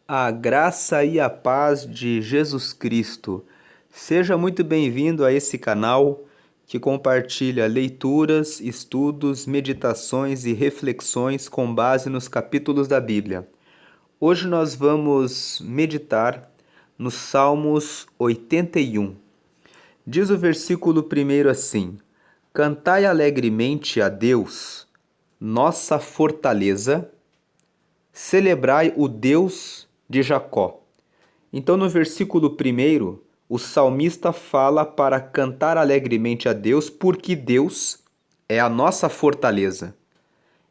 A graça e a paz de Jesus Cristo. Seja muito bem-vindo a esse canal que compartilha leituras, estudos, meditações e reflexões com base nos capítulos da Bíblia. Hoje nós vamos meditar nos Salmos 81. Diz o versículo primeiro assim: Cantai alegremente a Deus, nossa fortaleza, celebrai o Deus de Jacó. Então, no versículo primeiro, o salmista fala para cantar alegremente a Deus, porque Deus é a nossa fortaleza.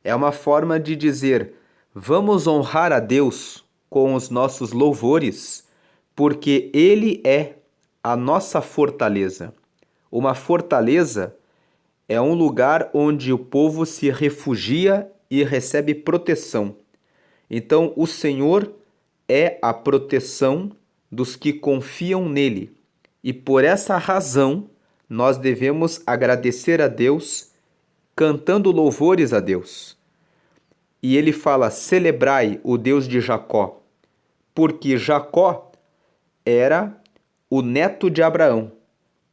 É uma forma de dizer: vamos honrar a Deus com os nossos louvores, porque Ele é a nossa fortaleza. Uma fortaleza é um lugar onde o povo se refugia e recebe proteção. Então, o Senhor é a proteção dos que confiam nele. E por essa razão, nós devemos agradecer a Deus, cantando louvores a Deus. E ele fala: celebrai o Deus de Jacó, porque Jacó era o neto de Abraão.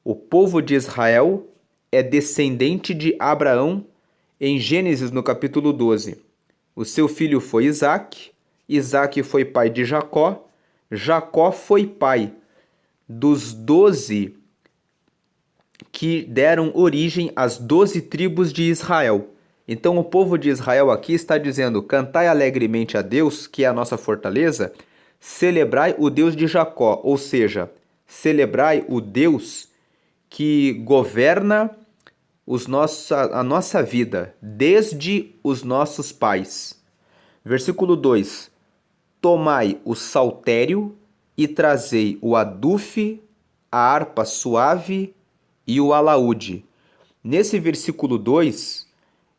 O povo de Israel é descendente de Abraão em Gênesis, no capítulo 12. O seu filho foi Isaque, Isaque foi pai de Jacó, Jacó foi pai dos 12 que deram origem às 12 tribos de Israel. Então o povo de Israel aqui está dizendo: cantai alegremente a Deus, que é a nossa fortaleza, celebrai o Deus de Jacó, ou seja, celebrai o Deus que governa a nossa vida desde os nossos pais. Versículo 2: Tomai o saltério e trazei o adufe, a harpa suave e o alaúde. Nesse versículo 2,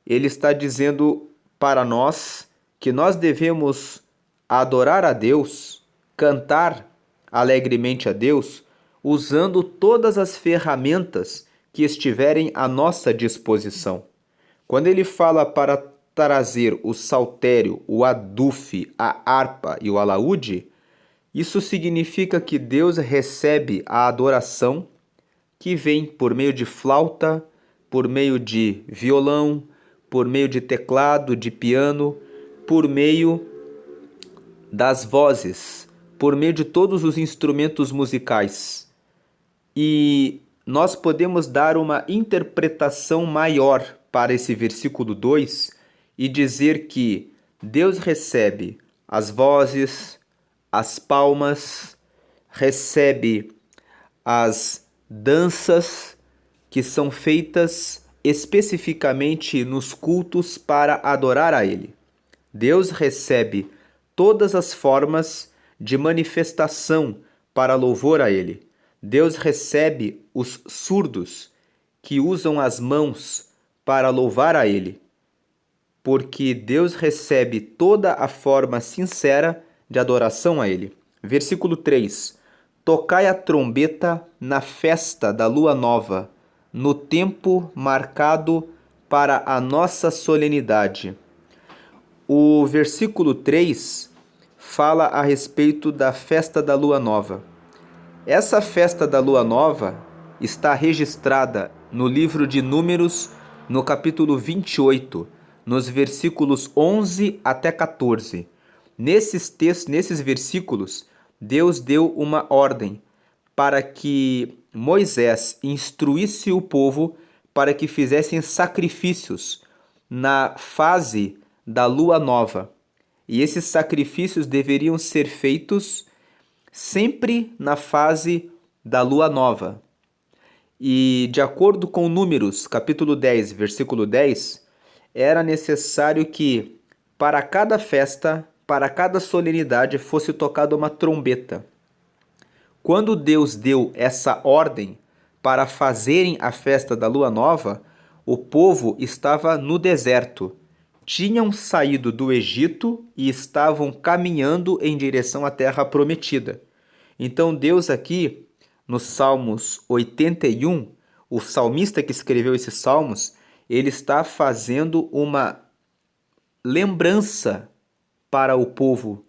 ele está dizendo para nós que nós devemos adorar a Deus, cantar alegremente a Deus, usando todas as ferramentas que estiverem à nossa disposição. Quando ele fala para trazer o saltério, o adufe, a harpa e o alaúde, isso significa que Deus recebe a adoração que vem por meio de flauta, por meio de violão, por meio de teclado, de piano, por meio das vozes, por meio de todos os instrumentos musicais. E nós podemos dar uma interpretação maior para esse versículo 2 e dizer que Deus recebe as vozes, as palmas, recebe as danças que são feitas especificamente nos cultos para adorar a Ele. Deus recebe todas as formas de manifestação para louvor a Ele. Deus recebe os surdos que usam as mãos para louvar a Ele, porque Deus recebe toda a forma sincera de adoração a Ele. Versículo 3: Tocai a trombeta na festa da lua nova, no tempo marcado para a nossa solenidade. O versículo 3 fala a respeito da festa da lua nova. Essa festa da lua nova está registrada no livro de Números, no capítulo 28, nos versículos 11 até 14. Nesses versículos, Deus deu uma ordem para que Moisés instruísse o povo para que fizessem sacrifícios na fase da lua nova. E esses sacrifícios deveriam ser feitos sempre na fase da lua nova. E de acordo com Números, capítulo 10, versículo 10, era necessário que para cada festa, para cada solenidade fosse tocada uma trombeta. Quando Deus deu essa ordem para fazerem a festa da lua nova, o povo estava no deserto. Tinham saído do Egito e estavam caminhando em direção à terra prometida. Então Deus aqui, nos Salmos 81, o salmista que escreveu esses salmos, ele está fazendo uma lembrança para o povo,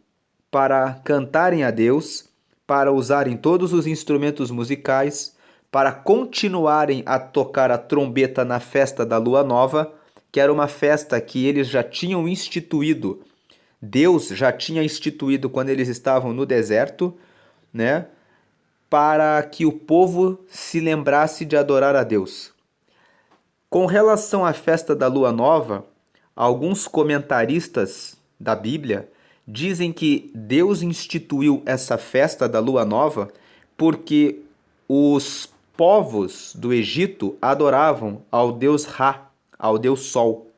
para cantarem a Deus, para usarem todos os instrumentos musicais, para continuarem a tocar a trombeta na festa da Lua Nova, que era uma festa que eles já tinham instituído. Deus já tinha instituído quando eles estavam no deserto, né? Para que o povo se lembrasse de adorar a Deus. Com relação à festa da Lua Nova, alguns comentaristas da Bíblia dizem que Deus instituiu essa festa da Lua Nova porque os povos do Egito adoravam ao deus Ra, ao deus Sol,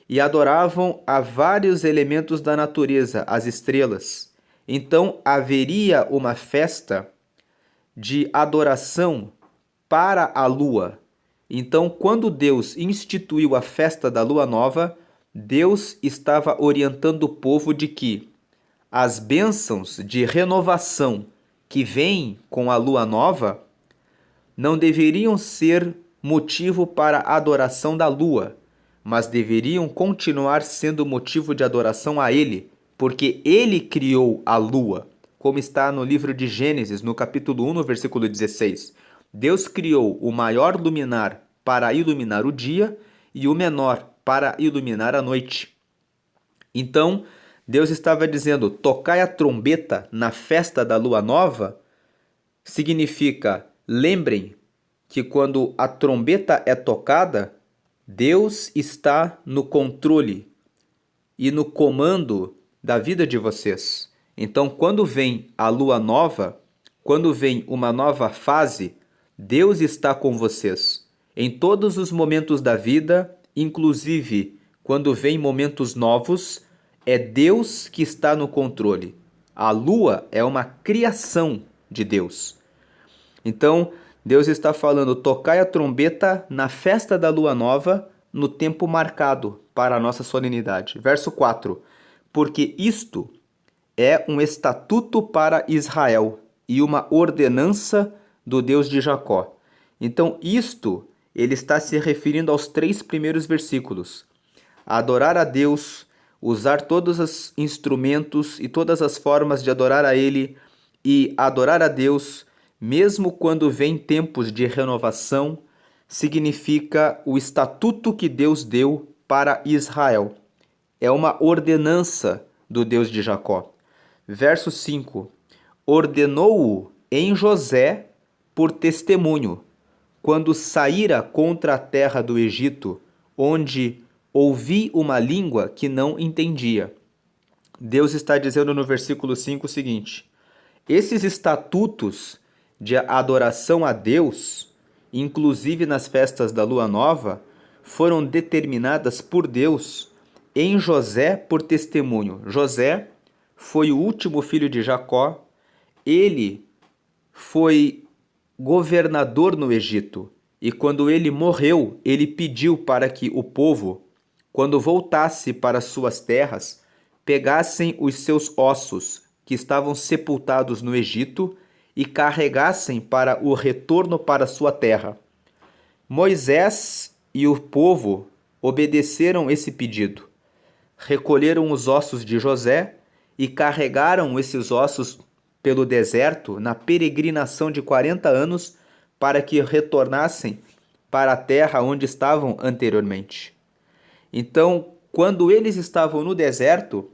e adoravam a vários elementos da natureza, as estrelas. Então haveria uma festa de adoração para a lua. Então, quando Deus instituiu a festa da lua nova, Deus estava orientando o povo de que as bênçãos de renovação que vêm com a lua nova não deveriam ser motivo para a adoração da lua, mas deveriam continuar sendo motivo de adoração a Ele, porque Ele criou a lua, como está no livro de Gênesis, no capítulo 1, no versículo 16. Deus criou o maior luminar para iluminar o dia e o menor para iluminar a noite. Então, Deus estava dizendo: tocai a trombeta na festa da lua nova, significa, lembrem que quando a trombeta é tocada, Deus está no controle e no comando da vida de vocês. Então, quando vem a lua nova, quando vem uma nova fase, Deus está com vocês. Em todos os momentos da vida, inclusive quando vem momentos novos, é Deus que está no controle. A lua é uma criação de Deus. Então, Deus está falando: tocai a trombeta na festa da lua nova, no tempo marcado para a nossa solenidade. Verso 4. Porque isto é um estatuto para Israel e uma ordenança do Deus de Jacó. Então, isto, ele está se referindo aos 3 primeiros versículos. Adorar a Deus, usar todos os instrumentos e todas as formas de adorar a Ele e adorar a Deus, mesmo quando vem tempos de renovação, significa o estatuto que Deus deu para Israel. É uma ordenança do Deus de Jacó. Verso 5. Ordenou-o em José por testemunho, quando saíra contra a terra do Egito, onde ouvi uma língua que não entendia. Deus está dizendo no versículo 5 o seguinte: esses estatutos de adoração a Deus, inclusive nas festas da lua nova, foram determinadas por Deus em José por testemunho. José foi o último filho de Jacó. Ele foi governador no Egito. E quando ele morreu, ele pediu para que o povo, quando voltasse para suas terras, pegassem os seus ossos que estavam sepultados no Egito e carregassem para o retorno para sua terra. Moisés e o povo obedeceram esse pedido. Recolheram os ossos de José e carregaram esses ossos pelo deserto na peregrinação de 40 anos para que retornassem para a terra onde estavam anteriormente. Então, quando eles estavam no deserto,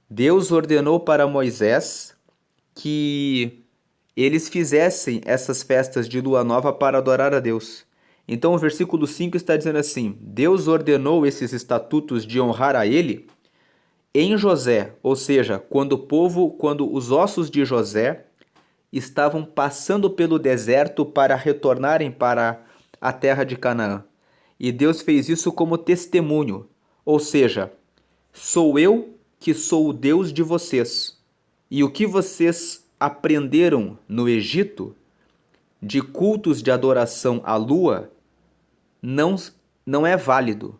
Deus ordenou para Moisés que eles fizessem essas festas de lua nova para adorar a Deus. Então o versículo 5 está dizendo assim: Deus ordenou esses estatutos de honrar a Ele em José, ou seja, quando os ossos de José estavam passando pelo deserto para retornarem para a terra de Canaã. E Deus fez isso como testemunho, ou seja, sou eu que sou o Deus de vocês. E o que vocês aprenderam no Egito, de cultos de adoração à lua, não é válido.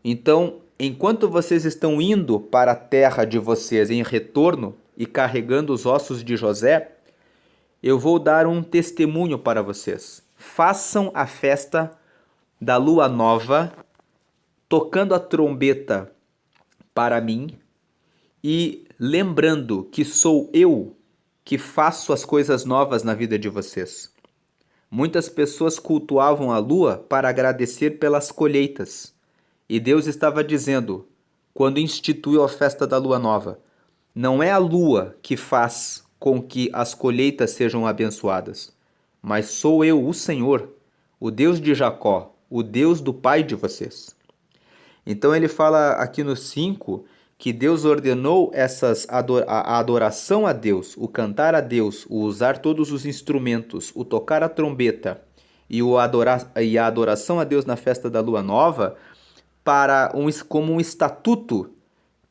Então, enquanto vocês estão indo para a terra de vocês em retorno e carregando os ossos de José, eu vou dar um testemunho para vocês. Façam a festa da lua nova, tocando a trombeta para mim, e lembrando que sou eu que faço as coisas novas na vida de vocês. Muitas pessoas cultuavam a lua para agradecer pelas colheitas. E Deus estava dizendo, quando instituiu a festa da lua nova, não é a lua que faz com que as colheitas sejam abençoadas, mas sou eu, o Senhor, o Deus de Jacó, o Deus do pai de vocês. Então ele fala aqui no 5 que Deus ordenou a adoração a Deus, o cantar a Deus, o usar todos os instrumentos, o tocar a trombeta e a adoração a Deus na festa da lua nova como um estatuto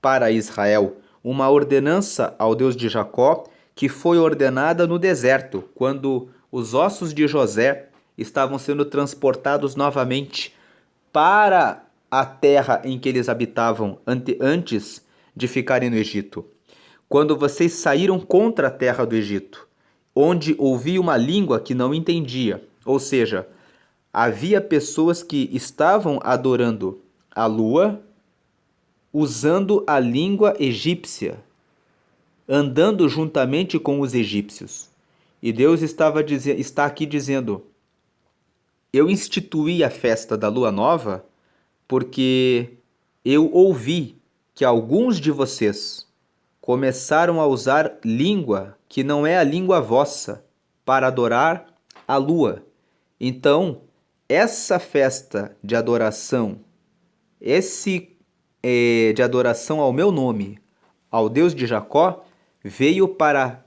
para Israel, uma ordenança ao Deus de Jacó que foi ordenada no deserto, quando os ossos de José estavam sendo transportados novamente para a terra em que eles habitavam antes de ficarem no Egito. Quando vocês saíram contra a terra do Egito, onde ouvia uma língua que não entendia, ou seja, havia pessoas que estavam adorando a lua usando a língua egípcia, andando juntamente com os egípcios. E Deus está aqui dizendo: eu instituí a festa da lua nova porque eu ouvi que alguns de vocês começaram a usar língua que não é a língua vossa para adorar a lua. Então, essa festa de adoração, de adoração ao meu nome, ao Deus de Jacó, veio para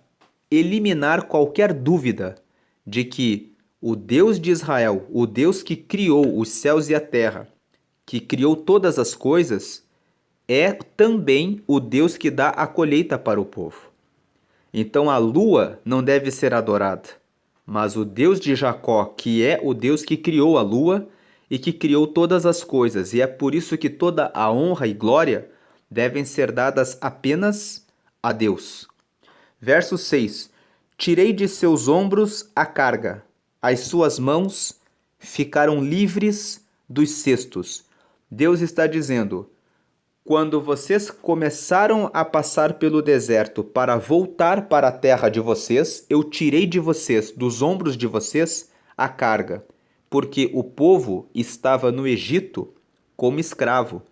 eliminar qualquer dúvida de que o Deus de Israel, o Deus que criou os céus e a terra, que criou todas as coisas, é também o Deus que dá a colheita para o povo. Então a lua não deve ser adorada, mas o Deus de Jacó, que é o Deus que criou a lua e que criou todas as coisas, e é por isso que toda a honra e glória devem ser dadas apenas a Deus. Verso 6: tirei de seus ombros a carga, as suas mãos ficaram livres dos cestos. Deus está dizendo: quando vocês começaram a passar pelo deserto para voltar para a terra de vocês, eu tirei de vocês, dos ombros de vocês, a carga, porque o povo estava no Egito como escravo.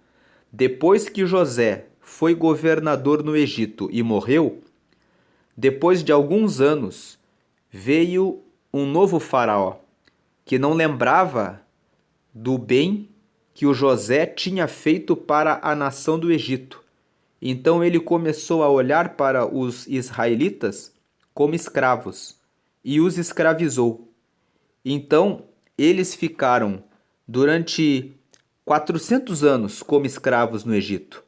Depois que José foi governador no Egito e morreu, depois de alguns anos, veio um novo faraó, que não lembrava do bem que o José tinha feito para a nação do Egito. Então ele começou a olhar para os israelitas como escravos e os escravizou. Então eles ficaram durante 400 anos como escravos no Egito.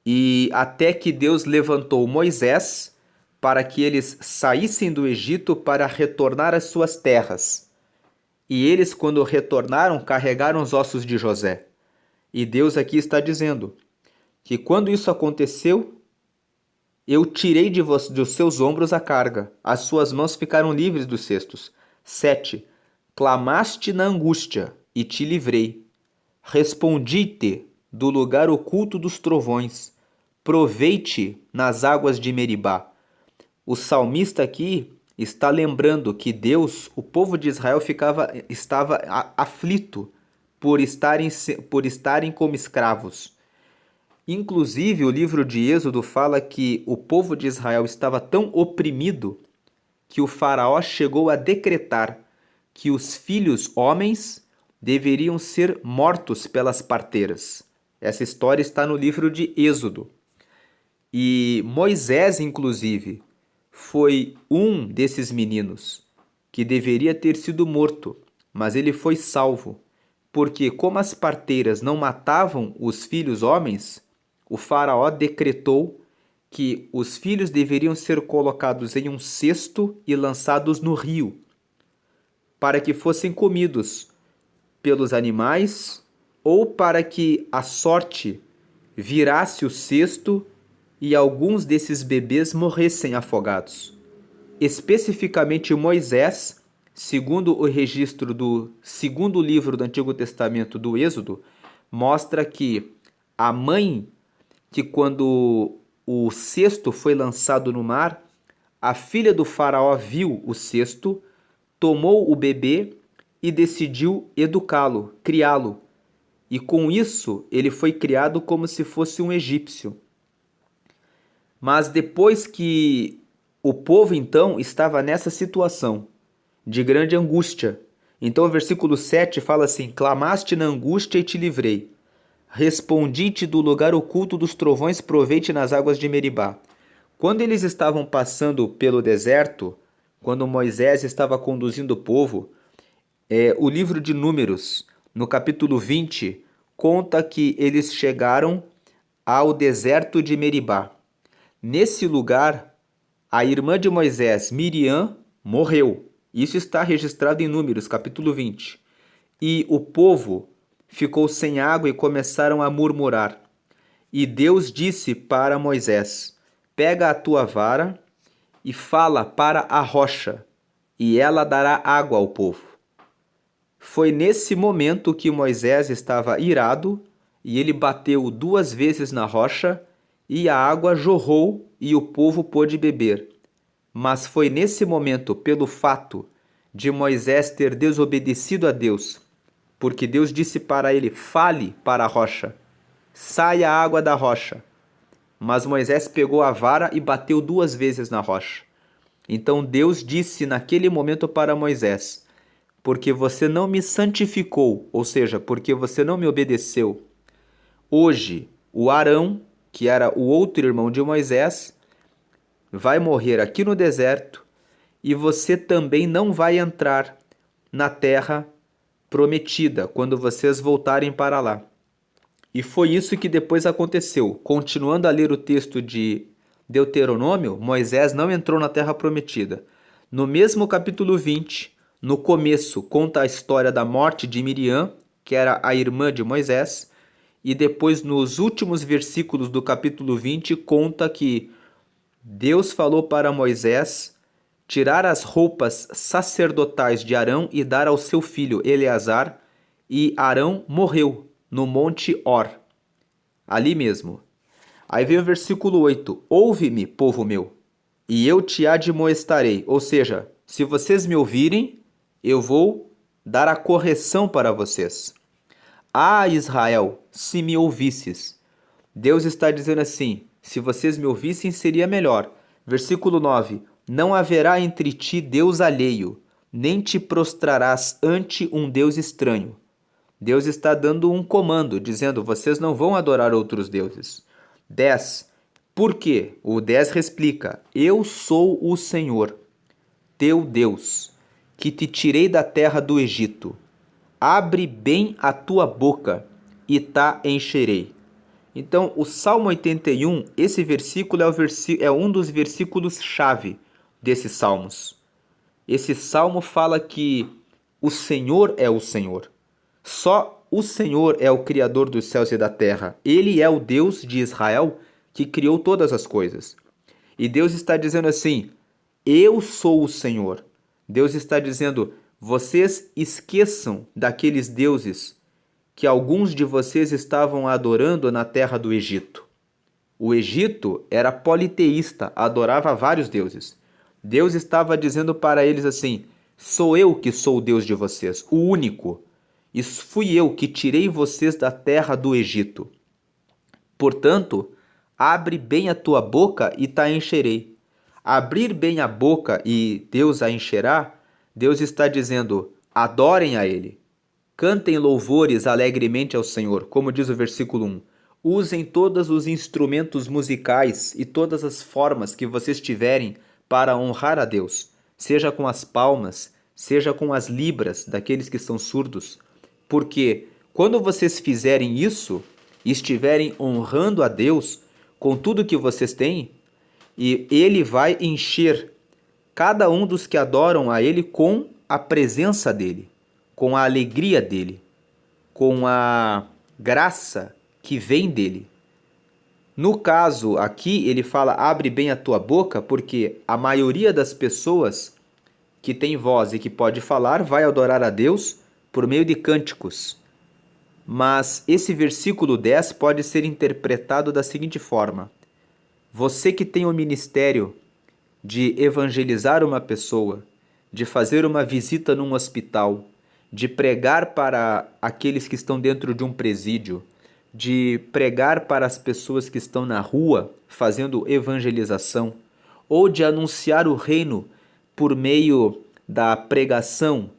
E até que Deus levantou Moisés para que eles saíssem do Egito para retornar às suas terras. E eles, quando retornaram, carregaram os ossos de José. E Deus aqui está dizendo que quando isso aconteceu, eu tirei dos seus ombros a carga, as suas mãos ficaram livres dos cestos. 7. Clamaste na angústia e te livrei. Respondi-te do lugar oculto dos trovões. Provei-te nas águas de Meribá. O salmista aqui está lembrando que Deus, o povo de Israel estava aflito por estarem como escravos. Inclusive, o livro de Êxodo fala que o povo de Israel estava tão oprimido que o faraó chegou a decretar que os filhos homens deveriam ser mortos pelas parteiras. Essa história está no livro de Êxodo. E Moisés, inclusive, foi um desses meninos que deveria ter sido morto, mas ele foi salvo, porque como as parteiras não matavam os filhos homens, o faraó decretou que os filhos deveriam ser colocados em um cesto e lançados no rio, para que fossem comidos pelos animais ou para que a sorte virasse o cesto e alguns desses bebês morressem afogados. Especificamente Moisés, segundo o registro do segundo livro do Antigo Testamento do Êxodo, mostra que a mãe que quando o cesto foi lançado no mar, a filha do faraó viu o cesto, tomou o bebê e decidiu educá-lo, criá-lo. E com isso ele foi criado como se fosse um egípcio. Mas depois que o povo então estava nessa situação de grande angústia. Então o versículo 7 fala assim: clamaste na angústia e te livrei. Respondi-te do lugar oculto dos trovões, provei-te nas águas de Meribá. Quando eles estavam passando pelo deserto, quando Moisés estava conduzindo o povo, o livro de Números, no capítulo 20, conta que eles chegaram ao deserto de Meribá. Nesse lugar, a irmã de Moisés, Miriam, morreu. Isso está registrado em Números, capítulo 20. E o povo ficou sem água e começaram a murmurar. E Deus disse para Moisés: pega a tua vara e fala para a rocha, e ela dará água ao povo. Foi nesse momento que Moisés estava irado, e ele bateu 2 vezes na rocha, e a água jorrou, e o povo pôde beber. Mas foi nesse momento, pelo fato de Moisés ter desobedecido a Deus, porque Deus disse para ele: fale para a rocha, saia a água da rocha. Mas Moisés pegou a vara e bateu 2 vezes na rocha. Então Deus disse naquele momento para Moisés: porque você não me santificou, ou seja, porque você não me obedeceu, hoje o Arão, que era o outro irmão de Moisés, vai morrer aqui no deserto e você também não vai entrar na terra prometida quando vocês voltarem para lá. E foi isso que depois aconteceu. Continuando a ler o texto de Deuteronômio, Moisés não entrou na terra prometida. No mesmo capítulo 20, no começo, conta a história da morte de Miriam, que era a irmã de Moisés, e depois nos últimos versículos do capítulo 20 conta que Deus falou para Moisés tirar as roupas sacerdotais de Arão e dar ao seu filho Eleazar, e Arão morreu no monte Hor, ali mesmo. Aí vem o versículo 8: ouve-me, povo meu, e eu te admoestarei. Ou seja, se vocês me ouvirem, eu vou dar a correção para vocês. Ah, Israel, se me ouvisses. Deus está dizendo assim: se vocês me ouvissem, seria melhor. Versículo 9: não haverá entre ti Deus alheio, nem te prostrarás ante um Deus estranho. Deus está dando um comando, dizendo: vocês não vão adorar outros deuses. 10. Por quê? O 10 explica: eu sou o Senhor, teu Deus, que te tirei da terra do Egito. Abre bem a tua boca e tá encherei. Então, o Salmo 81, esse versículo é um dos versículos-chave desses salmos. Esse salmo fala que o Senhor é o Senhor. Só o Senhor é o Criador dos céus e da terra. Ele é o Deus de Israel que criou todas as coisas. E Deus está dizendo assim: eu sou o Senhor. Deus está dizendo: vocês esqueçam daqueles deuses que alguns de vocês estavam adorando na terra do Egito. O Egito era politeísta, adorava vários deuses. Deus estava dizendo para eles assim: sou eu que sou o Deus de vocês, o único. E fui eu que tirei vocês da terra do Egito. Portanto, abre bem a tua boca e te encherei. Abrir bem a boca e Deus a encherá, Deus está dizendo: adorem a Ele. Cantem louvores alegremente ao Senhor, como diz o versículo 1. Usem todos os instrumentos musicais e todas as formas que vocês tiverem para honrar a Deus, seja com as palmas, seja com as libras daqueles que são surdos, porque quando vocês fizerem isso e estiverem honrando a Deus com tudo que vocês têm, e Ele vai encher cada um dos que adoram a Ele com a presença dEle, com a alegria dEle, com a graça que vem dEle. No caso aqui, ele fala: abre bem a tua boca, porque a maioria das pessoas que tem voz e que pode falar vai adorar a Deus por meio de cânticos. Mas esse versículo 10 pode ser interpretado da seguinte forma: você que tem o ministério de evangelizar uma pessoa, de fazer uma visita num hospital, de pregar para aqueles que estão dentro de um presídio, de pregar para as pessoas que estão na rua fazendo evangelização, ou de anunciar o reino por meio da pregação,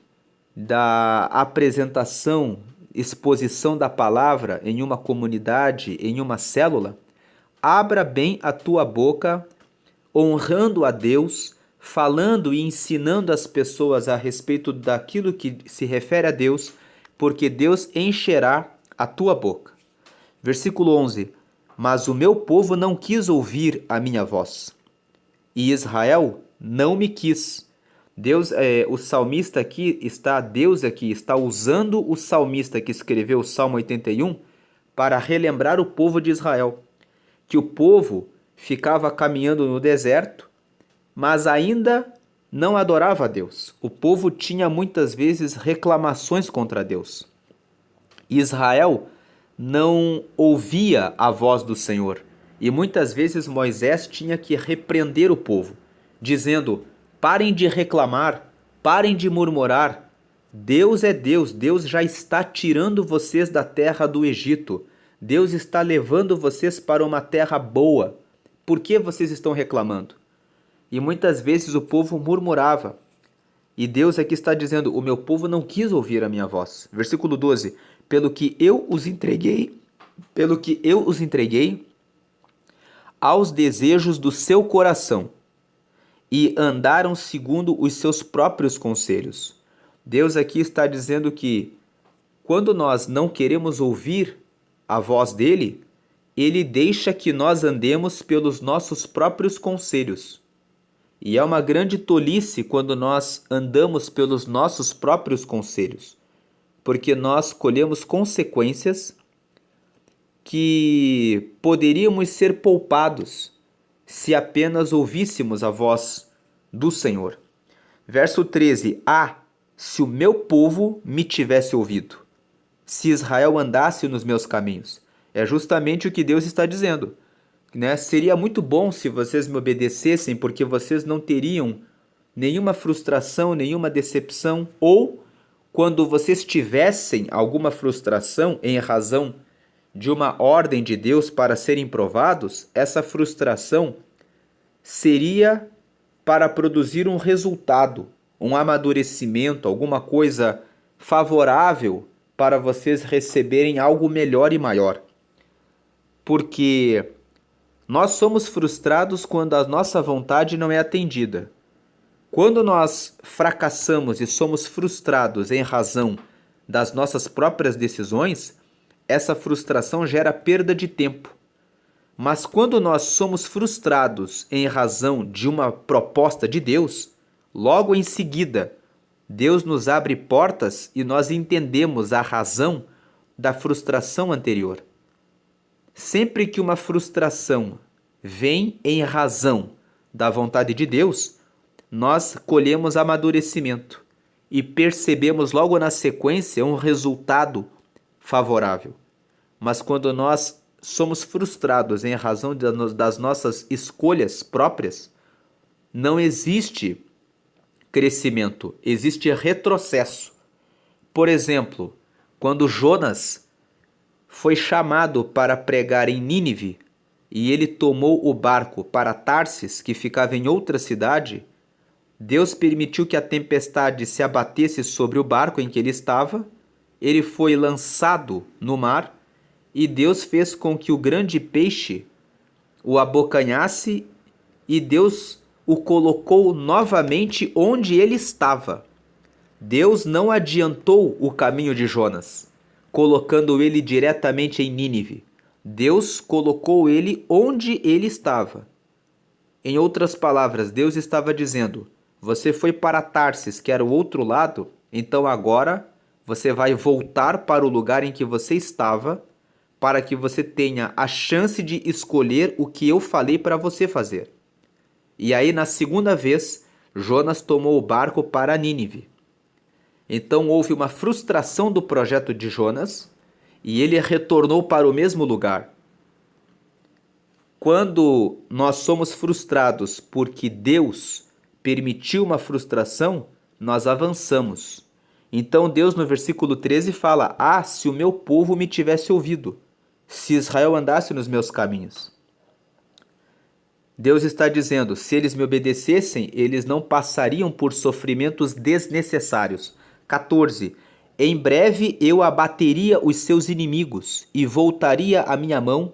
da apresentação, exposição da palavra em uma comunidade, em uma célula, abra bem a tua boca, honrando a Deus, falando e ensinando as pessoas a respeito daquilo que se refere a Deus, porque Deus encherá a tua boca. Versículo 11: Mas o meu povo não quis ouvir a minha voz, e Israel não me quis. O salmista Deus aqui está usando o salmista que escreveu o Salmo 81 para relembrar o povo de Israel, que o povo ficava caminhando no deserto, mas ainda não adorava a Deus. O povo tinha muitas vezes reclamações contra Deus. Israel não ouvia a voz do Senhor, e muitas vezes Moisés tinha que repreender o povo, dizendo: parem de reclamar, parem de murmurar. Deus é Deus, Deus já está tirando vocês da terra do Egito. Deus está levando vocês para uma terra boa. Por que vocês estão reclamando? E muitas vezes o povo murmurava. E Deus aqui está dizendo: o meu povo não quis ouvir a minha voz. Versículo 12: pelo que eu os entreguei aos desejos do seu coração, e andaram segundo os seus próprios conselhos. Deus aqui está dizendo que quando nós não queremos ouvir a voz dele, ele deixa que nós andemos pelos nossos próprios conselhos. E é uma grande tolice quando nós andamos pelos nossos próprios conselhos, porque nós colhemos consequências que poderíamos ser poupados se apenas ouvíssemos a voz do Senhor. Verso 13: se o meu povo me tivesse ouvido, se Israel andasse nos meus caminhos. É justamente o que Deus está dizendo, né? Seria muito bom se vocês me obedecessem, porque vocês não teriam nenhuma frustração, nenhuma decepção, ou quando vocês tivessem alguma frustração em razão de uma ordem de Deus para serem provados, essa frustração seria para produzir um resultado, um amadurecimento, alguma coisa favorável para vocês receberem algo melhor e maior. Porque nós somos frustrados quando a nossa vontade não é atendida. Quando nós fracassamos e somos frustrados em razão das nossas próprias decisões, essa frustração gera perda de tempo. Mas quando nós somos frustrados em razão de uma proposta de Deus, logo em seguida, Deus nos abre portas e nós entendemos a razão da frustração anterior. Sempre que uma frustração vem em razão da vontade de Deus, nós colhemos amadurecimento e percebemos logo na sequência um resultado favorável. Mas quando nós somos frustrados em razão das nossas escolhas próprias, não existe crescimento, existe retrocesso. Por exemplo, quando Jonas foi chamado para pregar em Nínive e ele tomou o barco para Tarsis, que ficava em outra cidade, Deus permitiu que a tempestade se abatesse sobre o barco em que ele estava, ele foi lançado no mar e Deus fez com que o grande peixe o abocanhasse e Deus o colocou novamente onde ele estava. Deus não adiantou o caminho de Jonas, colocando ele diretamente em Nínive. Deus colocou ele onde ele estava. Em outras palavras, Deus estava dizendo: você foi para Tarsis, que era o outro lado, então agora você vai voltar para o lugar em que você estava, para que você tenha a chance de escolher o que eu falei para você fazer. E aí, na segunda vez, Jonas tomou o barco para Nínive. Então houve uma frustração do projeto de Jonas, e ele retornou para o mesmo lugar. Quando nós somos frustrados porque Deus permitiu uma frustração, nós avançamos. Então Deus no versículo 13 fala: "Ah, se o meu povo me tivesse ouvido, se Israel andasse nos meus caminhos." Deus está dizendo: se eles me obedecessem, eles não passariam por sofrimentos desnecessários. 14. Em breve eu abateria os seus inimigos e voltaria a minha mão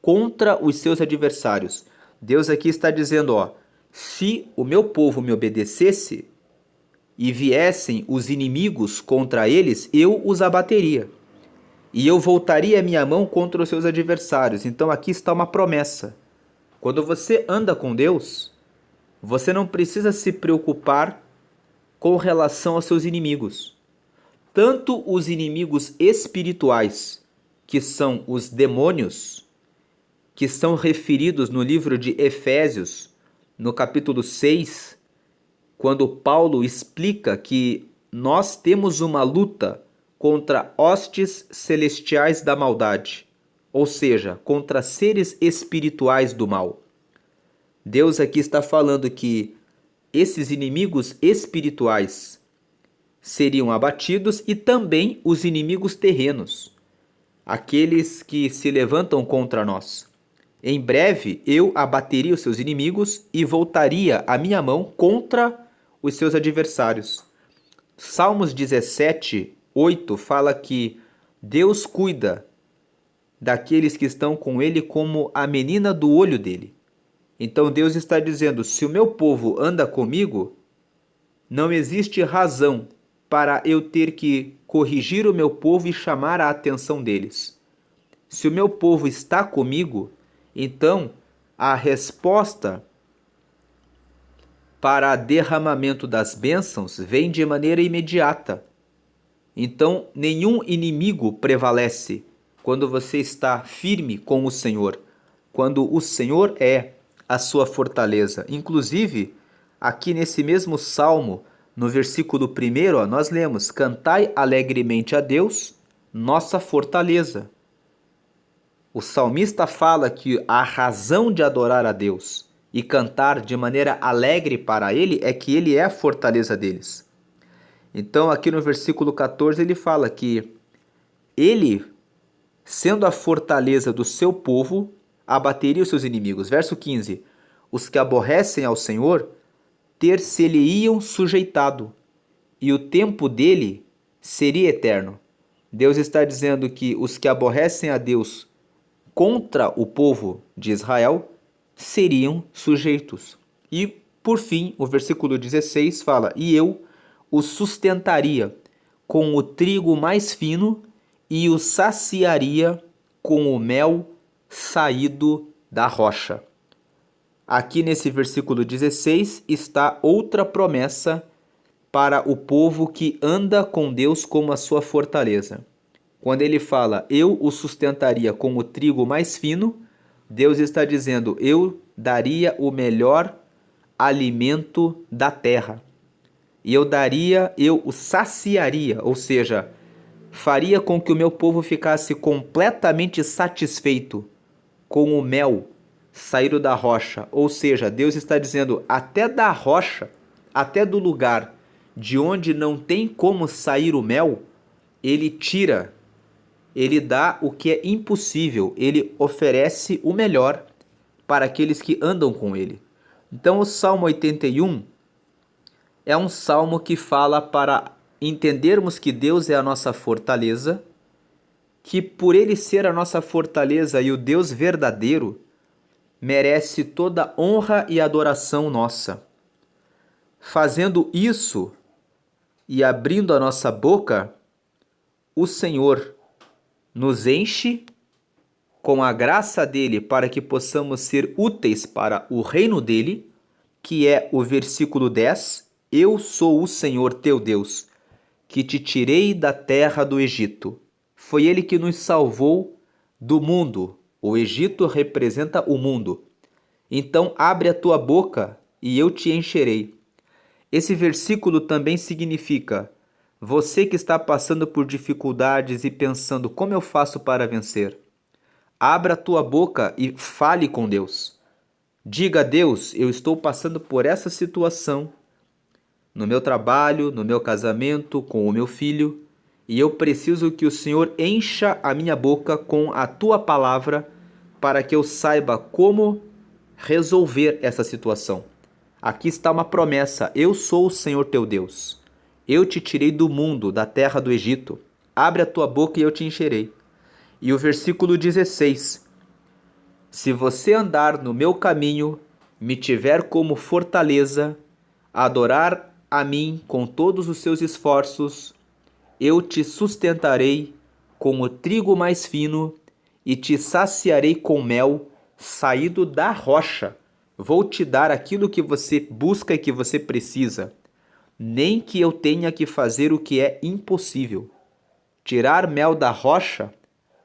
contra os seus adversários. Deus aqui está dizendo, se o meu povo me obedecesse e viessem os inimigos contra eles, eu os abateria. E eu voltaria a minha mão contra os seus adversários. Então aqui está uma promessa. Quando você anda com Deus, você não precisa se preocupar com relação aos seus inimigos. Tanto os inimigos espirituais, que são os demônios, que são referidos no livro de Efésios, no capítulo 6, quando Paulo explica que nós temos uma luta contra hostes celestiais da maldade, ou seja, contra seres espirituais do mal. Deus aqui está falando que esses inimigos espirituais seriam abatidos e também os inimigos terrenos, aqueles que se levantam contra nós. Em breve eu abateria os seus inimigos e voltaria a minha mão contra os seus adversários. Salmos 17, 8 fala que Deus cuida daqueles que estão com ele como a menina do olho dele. Então Deus está dizendo: se o meu povo anda comigo, não existe razão para eu ter que corrigir o meu povo e chamar a atenção deles. Se o meu povo está comigo, então a resposta para derramamento das bênçãos vem de maneira imediata. Então nenhum inimigo prevalece quando você está firme com o Senhor, quando o Senhor é a sua fortaleza. Inclusive, aqui nesse mesmo salmo, no versículo 1, nós lemos: cantai alegremente a Deus, nossa fortaleza. O salmista fala que a razão de adorar a Deus e cantar de maneira alegre para ele é que ele é a fortaleza deles. Então aqui no versículo 14 ele fala que ele, sendo a fortaleza do seu povo, abateria os seus inimigos. Verso 15: os que aborrecem ao Senhor ter-se-lhe-iam sujeitado, e o tempo dele seria eterno. Deus está dizendo que os que aborrecem a Deus contra o povo de Israel seriam sujeitos. E, por fim, o versículo 16 fala: e eu o sustentaria com o trigo mais fino e o saciaria com o mel saído da rocha. Aqui nesse versículo 16 está outra promessa para o povo que anda com Deus como a sua fortaleza. Quando ele fala: eu o sustentaria com o trigo mais fino, Deus está dizendo: eu daria o melhor alimento da terra. E eu o saciaria, ou seja, faria com que o meu povo ficasse completamente satisfeito com o mel saído da rocha. Ou seja, Deus está dizendo: até da rocha, até do lugar de onde não tem como sair o mel, ele tira, ele dá o que é impossível, ele oferece o melhor para aqueles que andam com ele. Então o Salmo 81 é um salmo que fala para entendermos que Deus é a nossa fortaleza, que por ele ser a nossa fortaleza e o Deus verdadeiro, merece toda honra e adoração nossa. Fazendo isso e abrindo a nossa boca, o Senhor nos enche com a graça dele para que possamos ser úteis para o reino dele, que é o versículo 10, eu sou o Senhor teu Deus, que te tirei da terra do Egito. Foi ele que nos salvou do mundo. O Egito representa o mundo. Então abre a tua boca e eu te encherei. Esse versículo também significa: Você que está passando por dificuldades e pensando como eu faço para vencer, abra a tua boca e fale com Deus. Diga a Deus, eu estou passando por essa situação no meu trabalho, no meu casamento, com o meu filho, e eu preciso que o Senhor encha a minha boca com a tua palavra para que eu saiba como resolver essa situação. Aqui está uma promessa: eu sou o Senhor teu Deus. Eu te tirei do mundo, da terra do Egito. Abre a tua boca e eu te encherei. E o versículo 16: se você andar no meu caminho, me tiver como fortaleza, adorar a mim com todos os seus esforços, eu te sustentarei com o trigo mais fino e te saciarei com mel saído da rocha. Vou te dar aquilo que você busca e que você precisa, nem que eu tenha que fazer o que é impossível. Tirar mel da rocha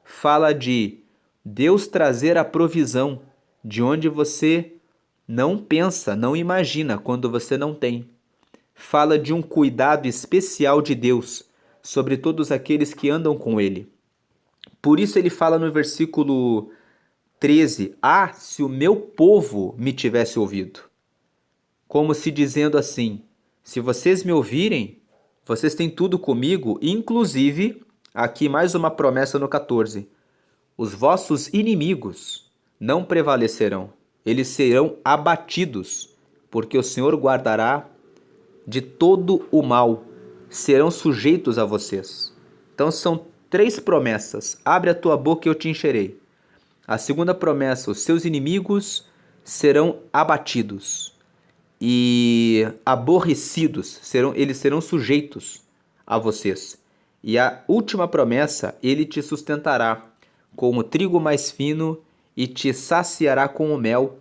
fala de Deus trazer a provisão de onde você não pensa, não imagina quando você não tem. Fala de um cuidado especial de Deus sobre todos aqueles que andam com Ele. Por isso ele fala no versículo 13: ah, se o meu povo me tivesse ouvido. Como se dizendo assim: se vocês me ouvirem, vocês têm tudo comigo, inclusive, aqui mais uma promessa no 14: os vossos inimigos não prevalecerão, eles serão abatidos, porque o Senhor guardará de todo o mal, serão sujeitos a vocês. Então são três promessas: abre a tua boca e eu te encherei. A segunda promessa: os seus inimigos serão abatidos e aborrecidos, eles serão sujeitos a vocês. E a última promessa: ele te sustentará com o trigo mais fino e te saciará com o mel.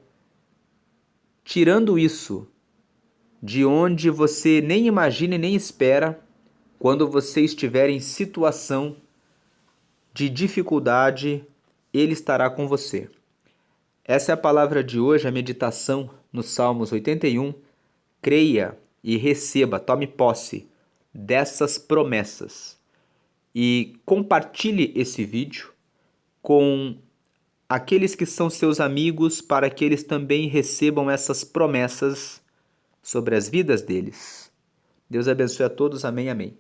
Tirando isso, de onde você nem imagina e nem espera, quando você estiver em situação de dificuldade, Ele estará com você. Essa é a palavra de hoje, a meditação no Salmos 81. Creia e receba, tome posse dessas promessas. E compartilhe esse vídeo com aqueles que são seus amigos para que eles também recebam essas promessas sobre as vidas deles. Deus abençoe a todos. Amém, amém.